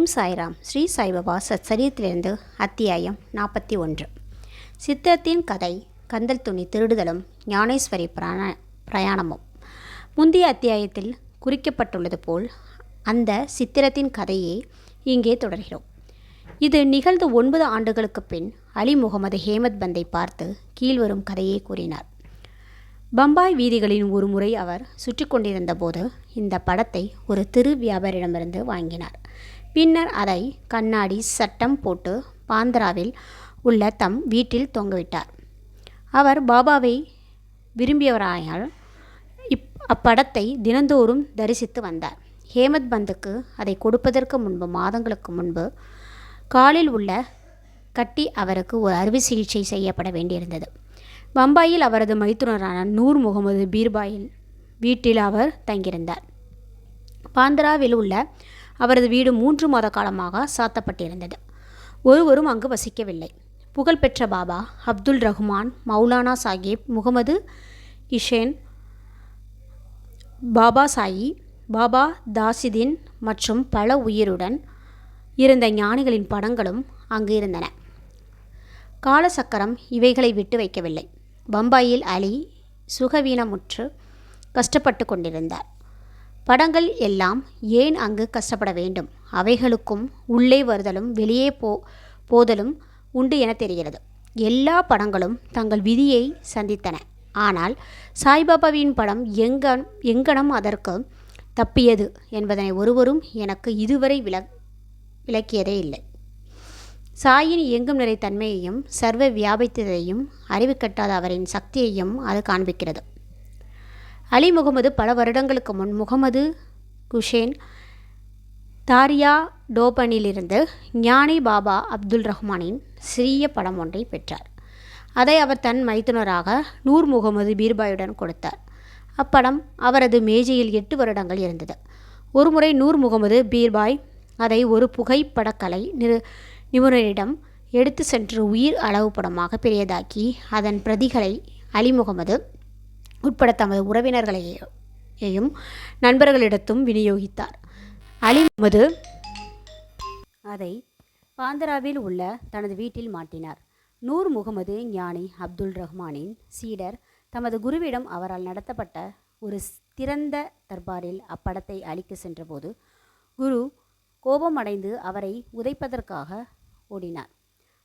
ஓம் சாய்ராம். ஸ்ரீ சாய்பாபா சச்சரியத்திலிருந்து அத்தியாயம் 41. சித்திரத்தின் கதை, கந்தல் துணி திருடுதலும் ஞானேஸ்வரி பிரயாணமும். முந்தைய அத்தியாயத்தில் குறிக்கப்பட்டுள்ளது போல் அந்த சித்திரத்தின் கதையை இங்கே தொடர்கிறோம். இது நிகழ்ந்து 9 ஆண்டுகளுக்கு பின் அலி முகமது ஹேமத் பந்தை பார்த்து கீழ்வரும் கதையை கூறினார். பம்பாய் வீதிகளின் ஒரு முறை அவர் சுற்றி கொண்டிருந்த போது இந்த படத்தை ஒரு திரு வியாபாரியிடமிருந்து வாங்கினார். பின்னர் அதை கண்ணாடி சட்டம் போட்டு பாந்திராவில் உள்ள தம் வீட்டில் தொங்கவிட்டார். அவர் பாபாவை விரும்பியவராயால் அப்படத்தை தினந்தோறும் தரிசித்து வந்தார். ஹேமத் பந்துக்கு அதை கொடுப்பதற்கு முன்பு மாதங்களுக்கு முன்பு காலில் உள்ள கட்டி அவருக்கு ஒரு அறுவை சிகிச்சை செய்யப்பட வேண்டியிருந்தது. பம்பாயில் அவரது மைத்துனரான நூர் முகமது பீர்பாயில் வீட்டில் அவர் தங்கியிருந்தார். பாந்திராவில் உள்ள அவரது வீடு 3 மாத காலமாக சாத்தப்பட்டிருந்தது. ஒருவரும் அங்கு வசிக்கவில்லை. புகழ்பெற்ற பாபா அப்துல் ரஹ்மான், மௌலானா சாஹிப், முகமது கிஷேன், பாபா சாயி, பாபா தாசிதீன் மற்றும் பல உயிருடன் இருந்த ஞானிகளின் படங்களும் அங்கு இருந்தன. காலசக்கரம் இவைகளை விட்டு வைக்கவில்லை. பம்பாயில் அலி சுகவீனமுற்று கஷ்டப்பட்டு கொண்டிருந்தார். படங்கள் எல்லாம் ஏன் அங்கு கஷ்டப்பட வேண்டும்? அவைகளுக்கும் உள்ளே வருதலும் வெளியே போதலும் உண்டு என தெரிகிறது. எல்லா படங்களும் தங்கள் விதியை சந்தித்தன. ஆனால் சாய்பாபாவின் படம் எங்கனம் அதற்கு தப்பியது என்பதனை ஒருவரும் எனக்கு இதுவரை விளக்கியதே இல்லை. சாயின் எங்கும் நிறை தன்மையையும் சர்வ வியாபித்ததையும் அறிவு கட்டாத அவரின் சக்தியையும் அது காண்பிக்கிறது. அலி முகமது பல வருடங்களுக்கு முன் முகமது குஷேன் தாரியா டோபனிலிருந்து ஞானி பாபா அப்துல் ரஹ்மானின் சிறிய படம் ஒன்றை பெற்றார். அதை அவர் தன் மைத்துனராக நூர் முகமது பீர்பாயுடன் கொடுத்தார். அப்படம் அவரது மேஜையில் 8 வருடங்கள் இருந்தது. ஒருமுறை நூர் முகமது பீர்பாய் அதை ஒரு புகைப்படக்கலை நிபுணரிடம் எடுத்து சென்று உயிர் அளவு படமாக பெரியதாக்கி அதன் பிரதிகளை அலி முகமது உட்பட தமது உறவினர்களையும் நண்பர்களிடத்தும் விநியோகித்தார். அலி முகமது அதை பாந்திராவில் உள்ள தனது வீட்டில் மாட்டினார். நூர் முகமது ஞானி அப்துல் ரஹ்மானின் சீடர் தமது குருவிடம் அவரால் நடத்தப்பட்ட ஒரு திறந்த தர்பாரில் அப்படத்தை அளிக்க சென்றபோது குரு கோபமடைந்து அவரை உதைப்பதற்காக ஓடினார்.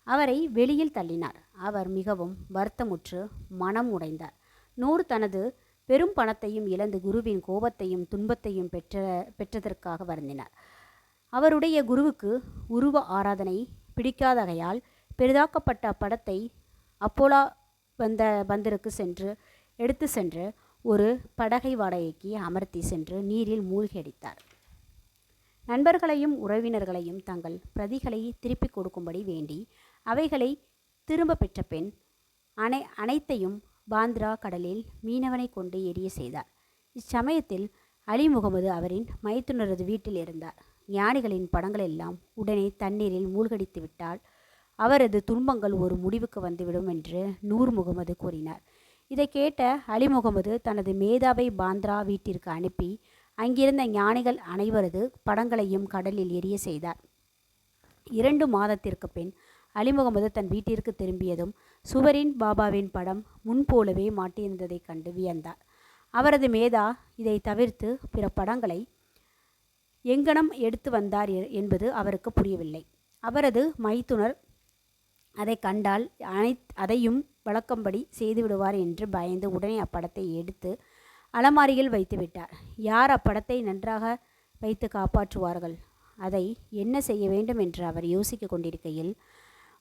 அவரை வெளியில் தள்ளினார். அவர் மிகவும் வருத்தமுற்று மனம் உடைந்தார். நூர் தனது பெரும் பணத்தையும் இழந்து குருவின் கோபத்தையும் துன்பத்தையும் பெற்றதற்காக வருந்தினார். அவருடைய குருவுக்கு உருவ ஆராதனை பிடிக்காதகையால் பெரிதாக்கப்பட்ட அப்படத்தை அப்போலா பந்தருக்கு எடுத்து சென்று ஒரு படகை வாடகைக்கு அமர்த்தி சென்று நீரில் மூழ்கடித்தார். நண்பர்களையும் உறவினர்களையும் தங்கள் பிரதிகளை திருப்பிக் கொடுக்கும்படி வேண்டி அவைகளை திரும்ப பெற்ற பின் அனைத்தையும் பாந்திரா கடலில் மீனவனை கொண்டு எரிய செய்தார். இச்சமயத்தில் அலி முகமது அவரின் மைத்துனரது வீட்டில் இருந்தார். ஞானிகளின் படங்கள் எல்லாம் உடனே தண்ணீரில் மூழ்கடித்து விட்டால் அவரது துன்பங்கள் ஒரு முடிவுக்கு வந்துவிடும் என்று நூர் முகமது கூறினார். இதை கேட்ட அலி முகமது தனது மேதாவை பாந்திரா வீட்டிற்கு அனுப்பி அங்கிருந்த ஞானிகள் அனைவரது படங்களையும் கடலில் எரிய செய்தார். 2 மாதத்திற்கு பின் அலி முகமது தன் வீட்டிற்கு திரும்பியதும் சுவரின் பாபாவின் படம் முன்போலவே மாட்டியிருந்ததைக் கண்டு வியந்தார். அவரது மேதா இதை தவிர்த்து பிற படங்களை எங்கனம் எடுத்து வந்தார் என்பது அவருக்கு புரியவில்லை. அவரது மைத்துனர் அதை கண்டால் அதையும் வழக்கம்படி செய்துவிடுவார் என்று பயந்து உடனே அப்படத்தை எடுத்து அலமாரியில் வைத்து விட்டார். யார் அப்படத்தை நன்றாக வைத்து காப்பாற்றுவார்கள்? அதை என்ன செய்ய வேண்டும் என்று அவர் யோசிக்க கொண்டிருக்கையில்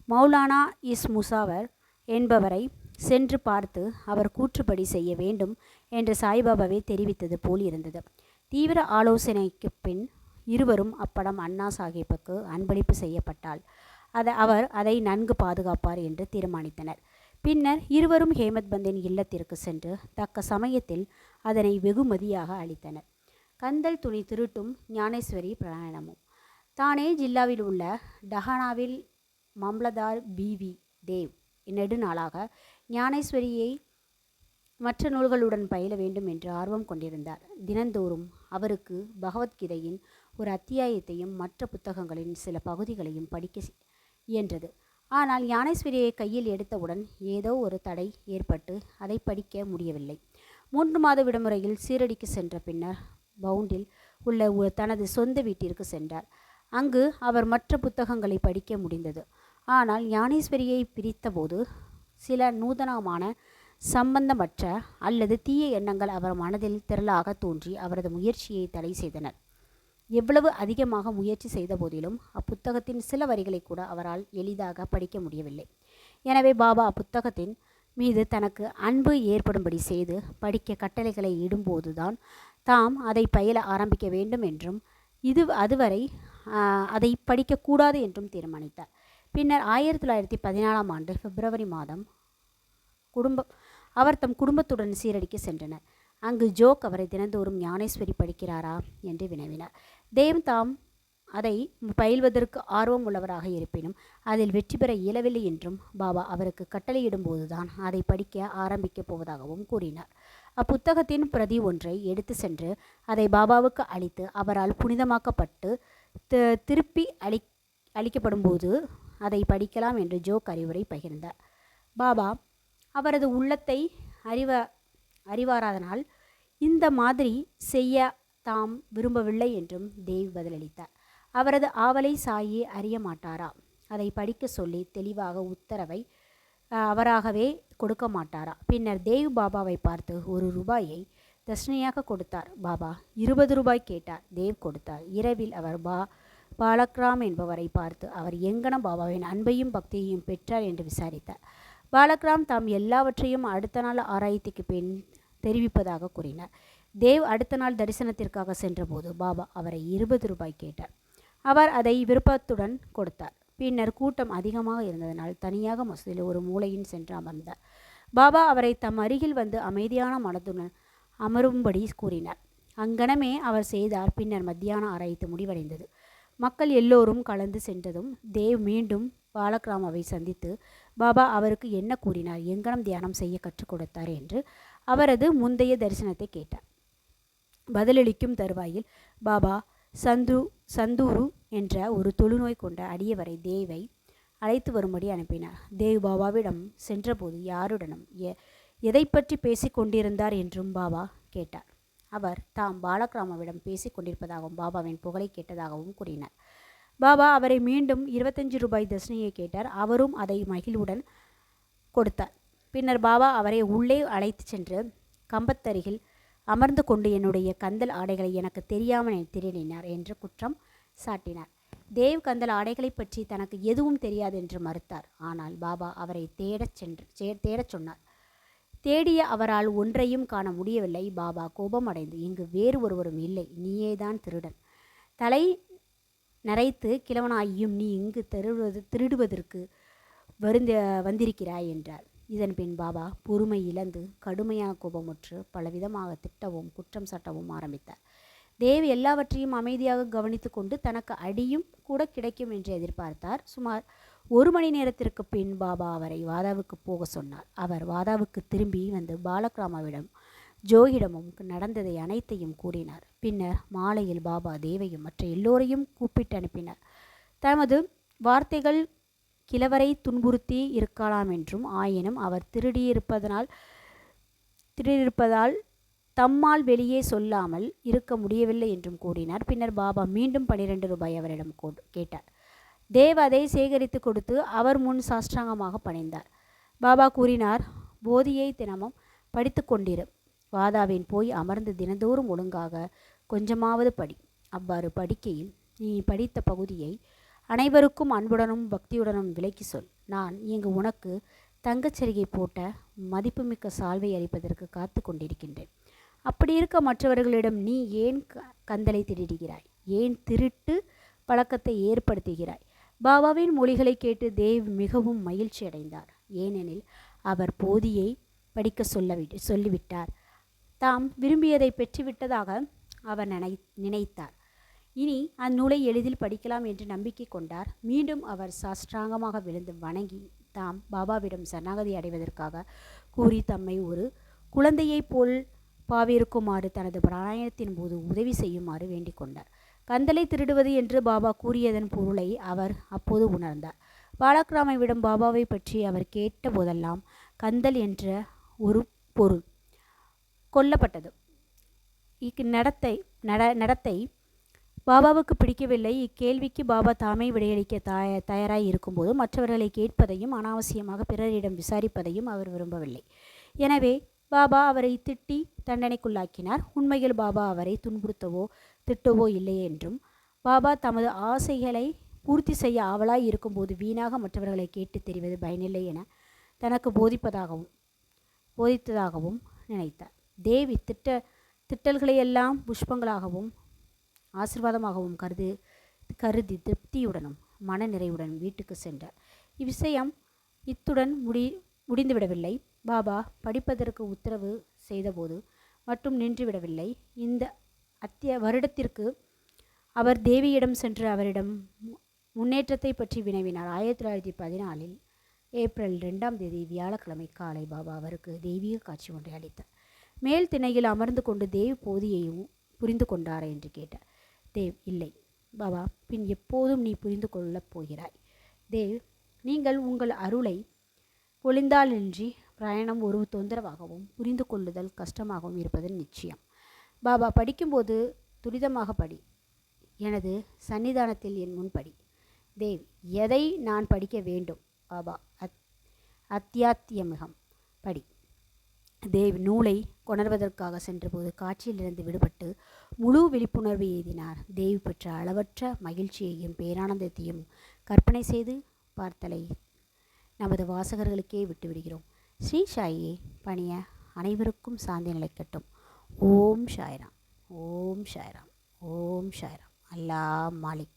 மௌலானா முசாவர் என்பவரை சென்று பார்த்து அவர் கூற்றுப்படி செய்ய வேண்டும் என்று சாய்பாபாவை தெரிவித்தது போல் இருந்தது. தீவிர ஆலோசனைக்கு பின் இருவரும் அப்படம் அண்ணா சாஹிப்புக்கு அன்பளிப்பு செய்யப்பட்டால் அவர் அதை நன்கு பாதுகாப்பார் என்று தீர்மானித்தனர். பின்னர் இருவரும் ஹேமத் பந்தின் இல்லத்திற்கு சென்று தக்க சமயத்தில் அதனை வெகுமதியாக அளித்தனர். கந்தல் துணி திருட்டும் ஞானேஸ்வரி பிரயாணமும். தானே ஜில்லாவில் உள்ள டஹானாவில் மம்லதார் பிவி தேவ் நெடுநாளாக ஞானேஸ்வரியை மற்ற நூல்களுடன் பயில வேண்டும் என்று ஆர்வம் கொண்டிருந்தார். தினந்தோறும் அவருக்கு பகவத்கீதையின் ஒரு அத்தியாயத்தையும் மற்ற புத்தகங்களின் சில பகுதிகளையும் படிக்க இயன்றது. ஆனால் ஞானேஸ்வரியை கையில் எடுத்தவுடன் ஏதோ ஒரு தடை ஏற்பட்டு அதை படிக்க முடியவில்லை. 3 மாத விடுமுறையில் சீரடிக்கு சென்ற பின்னர் பவுண்டில் உள்ள தனது சொந்த வீட்டிற்கு சென்றார். அங்கு அவர் மற்ற புத்தகங்களை படிக்க முடிந்தது. ஆனால் ஞானேஸ்வரியை பிரித்தபோது சில நூதனமான சம்பந்தமற்ற அல்லது தீய எண்ணங்கள் அவர் மனதில் திரளாக தோன்றி அவரது முயற்சியை தடை செய்தனர். எவ்வளவு அதிகமாக முயற்சி செய்த போதிலும் அப்புத்தகத்தின் சில வரிகளை கூட அவரால் எளிதாக படிக்க முடியவில்லை. எனவே பாபா அப்புத்தகத்தின் மீது தனக்கு அன்பு ஏற்படும்படி செய்து படிக்க கட்டளைகளை இடும்போதுதான் தாம் அதை பயில ஆரம்பிக்க வேண்டும் என்றும் அதுவரை அதை படிக்கக்கூடாது என்றும் தீர்மானித்தார். பின்னர் 1914 ஆண்டு பிப்ரவரி மாதம் அவர் தம் குடும்பத்துடன் சீரடிக்கு சென்றனர். அங்கு ஜோக் அவரை தினந்தோறும் ஞானேஸ்வரி படிக்கிறாரா என்று வினவினார். தேவ் தாம் அதை பயில்வதற்கு ஆர்வம் உள்ளவராக இருப்பினும் அதில் வெற்றி பெற இயலவில்லை என்றும் பாபா அவருக்கு கட்டளையிடும்போதுதான் அதை படிக்க ஆரம்பிக்கப் போவதாகவும் கூறினார். அப்புத்தகத்தின் பிரதி ஒன்றை எடுத்து சென்று அதை பாபாவுக்கு அளித்து அவரால் புனிதமாக்கப்பட்டு திருப்பி அளிக்கப்படும்போது அதை படிக்கலாம் என்று ஜோக் அறிவுரை பகிர்ந்தார். பாபா அவரது உள்ளத்தை அறிவாராதனால் இந்த மாதிரி செய்ய தாம் விரும்பவில்லை என்றும் தேவ் பதிலளித்தார். அவரது ஆவலை சாயி அறிய மாட்டாரா? அதை படிக்க சொல்லி தெளிவாக உத்தரவை அவராகவே கொடுக்க மாட்டாரா? பின்னர் தேவ் பாபாவை பார்த்து 1 ரூபாயை தட்சணையாக கொடுத்தார். பாபா 20 ரூபாய் கேட்டார். தேவ் கொடுத்தார். இரவில் அவர் பாலக்ராம் என்பவரை பார்த்து அவர் எங்கனம் பாபாவின் அன்பையும் பக்தியையும் பெற்றார் என்று விசாரித்தார். பாலக்ராம் தாம் எல்லாவற்றையும் அடுத்த நாள் ஆராய்ச்சிக்கு பின் தெரிவிப்பதாக கூறினார். தேவ் அடுத்த நாள் தரிசனத்திற்காக சென்றபோது பாபா அவரை 20 ரூபாய் கேட்டார். அவர் அதை விருப்பத்துடன் கொடுத்தார். பின்னர் கூட்டம் அதிகமாக இருந்ததனால் தனியாக மசூதியில் ஒரு மூலையில் சென்று அமர்ந்தார். பாபா அவரை தம் அருகில் வந்து அமைதியான மனதுடன் அமரும்படி கூறினார். அங்கனமே அவர் செய்தார். பின்னர் மத்தியான ஆராய்ச்சி முடிவடைந்தது. மக்கள் எல்லோரும் கலந்து சென்றதும் தேவ் மீண்டும் பாலக்ராமாவை சந்தித்து பாபா அவருக்கு என்ன கூறினார், எங்கனம் தியானம் செய்ய கற்றுக் கொடுத்தார் என்று அவரது முந்தைய தரிசனத்தை கேட்டார். பதிலளிக்கும் தருவாயில் பாபா சந்தூரு என்ற ஒரு தொழுநோய் கொண்ட அடியவரை தேவை அழைத்து வரும்படி அனுப்பினார். தேவ் பாபாவிடம் சென்றபோது யாருடனும் எதை பற்றி பேசிக் கொண்டிருந்தார் என்றும் பாபா கேட்டார். அவர் தாம் பாலக்ராமாவிடம் பேசிக் கொண்டிருப்பதாகவும் பாபாவின் புகழை கேட்டதாகவும் கூறினார். பாபா அவரை மீண்டும் 25 ரூபாய் தட்சணையை கேட்டார். அவரும் அதை மகிழ்வுடன் கொடுத்தார். பின்னர் பாபா அவரை உள்ளே அழைத்து சென்று கம்பத்தருகில் அமர்ந்து கொண்டு என்னுடைய கந்தல் ஆடைகளை எனக்கு தெரியாமல் திருடினார் என்று குற்றம் சாட்டினார். தேவ் கந்தல் ஆடைகளை பற்றி தனக்கு எதுவும் தெரியாது என்று மறுத்தார். ஆனால் பாபா அவரை தேடச் சொன்னார். தேடிய அவரால் ஒன்றையும் காண முடியவில்லை. பாபா கோபமடைந்து, இங்கு வேறு ஒருவரும் இல்லை, நீயேதான் திருடன். தலை நரைத்து கிழவனாகியும் நீ இங்கு திருடுவதற்கு வந்திருக்கிறாய் என்றார். இதன் பின் பாபா பொறுமை இழந்து கடுமையான கோபமுற்று பலவிதமாக திட்டவும் குற்றம் சாட்டவும் ஆரம்பித்தார். தேவ் எல்லாவற்றையும் அமைதியாக கவனித்து கொண்டு தனக்கு அடியும் கூட கிடைக்கும் என்று எதிர்பார்த்தார். சுமார் 1 மணி நேரத்திற்கு பின் பாபா அவரை வாதாவுக்கு போக சொன்னார். அவர் வாதாவுக்கு திரும்பி வந்து பாலக்ராமாவிடம் ஜோகிடமும் நடந்ததை அனைத்தையும் கூறினார். பின்னர் மாலையில் பாபா தேவையும் மற்ற எல்லோரையும் கூப்பிட்டு அனுப்பினார். தமது வார்த்தைகள் கிழவரை துன்புறுத்தி இருக்கலாம் என்றும், ஆயினும் அவர் திருடியிருப்பதால் தம்மால் வெளியே சொல்லாமல் இருக்க முடியவில்லை என்றும் கூறினார். பின்னர் பாபா மீண்டும் 12 ரூபாய் அவரிடம் கேட்டார். தேவ் அதை சேகரித்து கொடுத்து அவர் முன் சாஷ்டாங்கமாக பணிந்தார். பாபா கூறினார், போதியை தினமும் படித்து கொண்டிரு. வாதாவின் போய் அமர்ந்து தினந்தோறும் ஒழுங்காக கொஞ்சமாவது படி. அவ்வாறு படிக்கையில் நீ படித்த பகுதியை அனைவருக்கும் அன்புடனும் பக்தியுடனும் விலக்கி சொல். நான் இங்கு உனக்கு தங்கச்சரிகை போட்ட மதிப்புமிக்க சால்வை அளிப்பதற்கு காத்து கொண்டிருக்கின்றேன். அப்படி இருக்க மற்றவர்களிடம் நீ ஏன் கந்தலை திருடுகிறாய்? ஏன் திருட்டு பழக்கத்தை ஏற்படுத்துகிறாய்? பாபாவின் மொழிகளை கேட்டு தேவ் மிகவும் மகிழ்ச்சி அடைந்தார். ஏனெனில் அவர் போதியை படிக்க சொல்லிவிட்டார். தாம் விரும்பியதை பெற்றுவிட்டதாக அவர் நினைத்தார். இனி அந்நூலை எளிதில் படிக்கலாம் என்று நம்பிக்கை கொண்டார். மீண்டும் அவர் சாஷ்டாங்கமாக விழுந்து வணங்கி தாம் பாபாவிடம் சரணாகதி அடைவதற்காக கூறி தம்மை ஒரு குழந்தையைப் போல் பாவிருக்குமாறு தனது பிராயணத்தின் போது உதவி செய்யுமாறு வேண்டிக் கொண்டார். கந்தலை திருடுவது என்று பாபா கூறியதன் பொருளை அவர் அப்போது உணர்ந்தார். பாலக்ராமைவிடம் பாபாவை பற்றி அவர் கேட்ட போதெல்லாம் கந்தல் என்ற ஒரு பொருள் கொல்லப்பட்டது. நடத்தை பாபாவுக்கு பிடிக்கவில்லை. இக்கேள்விக்கு பாபா தாமே விடையளிக்க தயாராய் இருக்கும்போது மற்றவர்களை கேட்பதையும் அனாவசியமாக பிறரிடம் விசாரிப்பதையும் அவர் விரும்பவில்லை. எனவே பாபா அவரை திட்டி தண்டனைக்குள்ளாக்கினார். உண்மையில் பாபா அவரை துன்புறுத்தவோ திட்டவோ இல்லை என்றும், பாபா தமது ஆசைகளை பூர்த்தி செய்ய ஆவலாய் இருக்கும்போது வீணாக மற்றவர்களை கேட்டு தெரிவது பயனில்லை என தனக்கு போதித்ததாகவும் நினைத்தார். தேவி திட்டல்களையெல்லாம் புஷ்பங்களாகவும் ஆசிர்வாதமாகவும் கருதி திருப்தியுடனும் மன நிறைவுடன் வீட்டுக்கு சென்றார். இவ்விஷயம் இத்துடன் முடிந்துவிடவில்லை. பாபா படிப்பதற்கு உத்தரவு செய்தபோது மட்டும் நின்றுவிடவில்லை. இந்த வருடத்திற்கு அவர் தேவியிடம் சென்று அவரிடம் முன்னேற்றத்தை பற்றி வினவினார். 1914 ஏப்ரல் 2ஆம் தேதி வியாழக்கிழமை காலை பாபா அவருக்கு தெய்வீக காட்சி ஒன்றை அளித்தார். மேல் திணையில் அமர்ந்து கொண்டு தேவ் போதியையும் புரிந்து கொண்டாரா என்று கேட்டார். தேவ், இல்லை பாபா, பின் எப்போதும் நீ புரிந்து கொள்ளப் போகிறாய். தேவ், நீங்கள் உங்கள் அருளை பொழிந்தாலின்றி பிரயாணம் ஒரு தொந்தரவாகவும் புரிந்து கொள்ளுதல் கஷ்டமாகவும் இருப்பது நிச்சயம். பாபா, படிக்கும்போது துரிதமாக படி. எனது சன்னிதானத்தில் என் முன்படி. தேவ், எதை நான் படிக்க வேண்டும்? பாபா, அத்தியாத்தியமிகம் படி. தேவ் நூலை கொணர்வதற்காக சென்றபோது காட்சியிலிருந்து விடுபட்டு முழு விழிப்புணர்வு எய்தினார். தேவ் பெற்ற அளவற்ற மகிழ்ச்சியையும் பேரானந்தத்தையும் கற்பனை செய்து பார்த்தலை நமது வாசகர்களுக்கே விட்டுவிடுகிறோம். ஸ்ரீ சாயியை பணிய அனைவருக்கும் சாந்தி நிலைக்கட்டும். ஓம் சாய்ராம், ஓம் சாய்ராம், ஓம் சாய்ராம். அல்லாஹ் மாலிக்.